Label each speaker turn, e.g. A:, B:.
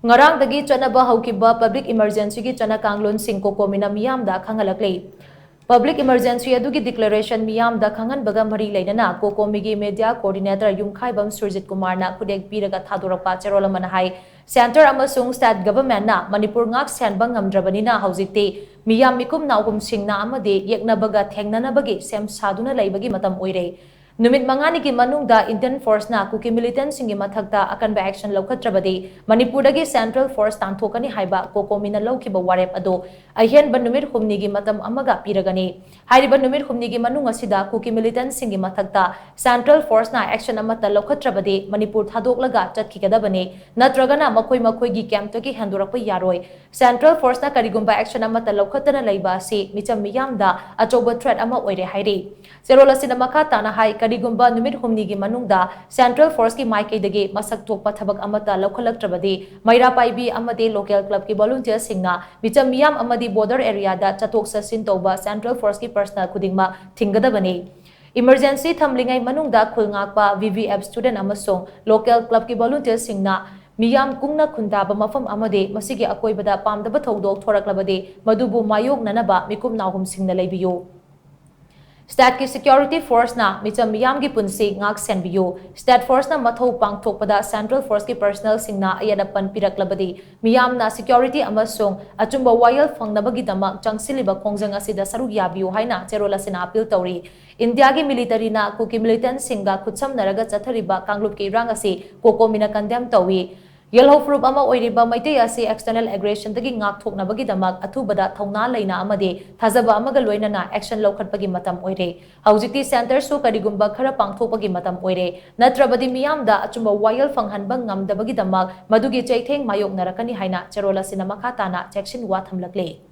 A: Ngarang Dagi chatnaba Houkhiba public emergency gi Chatna-Kanglon sing Cocomi na Meeyam Da Khang-Hallakli. Public emergency adugi declaration Meeyam Da Khang-Hallakli mari lainana Cocomi gi media coordinator Houkhiba Surjit Kumar na khudek piraga thadorapa cherola manahai center amasung state government na Manipur ngak senba ngamdrabanina haujikti Meeyam mikum na uhum singna amade yeknabaga thengnanabagi sem saduna laibagi matam oire. Numit mangani ki manungda Indian Force na kuki militant singi mathakta akan ba action laukatrabadi Manipurdagi Central Force tanthokani haiba Cocomi na laukiba warep ado ahian ba numit humni gi matam amaga piragani haiba numit humni gi manung asida kuki militant singi mathakta Central Force na action amata laukatrabadi Manipur thadoklaga chatkikadabani natragana makoi gi camp to ki handurakpa yaroi Central Force na karigumba action amata laukatana laiba si micham Meeyam da achoba threat ama oire hairi Serola sina makata na hai karigumba numit humni gi manungda Central Force ki maikaidagi masak thokpa thabak amata laukhalatrabadi maira paibi amade local club ki volunteers singna micham Meeyam amadi border area da chatok sasin toba Central Force ki personal khudingma thingadabani emergency thamlingai manungda khulngakpa VVF student amasong local club ki volunteers singna Meeyam kungna khundaba mafam amade masigi akoibada pamdaba thodok thoraklabadi madubu mayok nanaba mikum nahum singna leibiyo State ki security force na micham Meeyam gi punsi ngak senbiyo State force na mathau pangthokpada Central Force ki personnel singna ayadapan piraklabadi Meeyam na security amasung achumba wayal fangnabagi damak changsiliba khongjang asida saruk yabiyo haina cherola sina appeal tawri India gi military na kuki militant singa khutsam naraga chathariba kanglup ki rang asi Cocomi na condemn tawi Yellow Fruit ama oiriba maitei asi external aggression tagi ngak thoknabagi damak athubada thongna leina amade thazaba amaga loinana action lokhatpagi matam oire haujiti center su karigumba khara pangthokpagi matam oire natrabadi Meeyam da achumba wayal fanghanba ngamdabagi damak madugi chaitheng mayok narakani haina cherola sina makhatana section wa thamlakle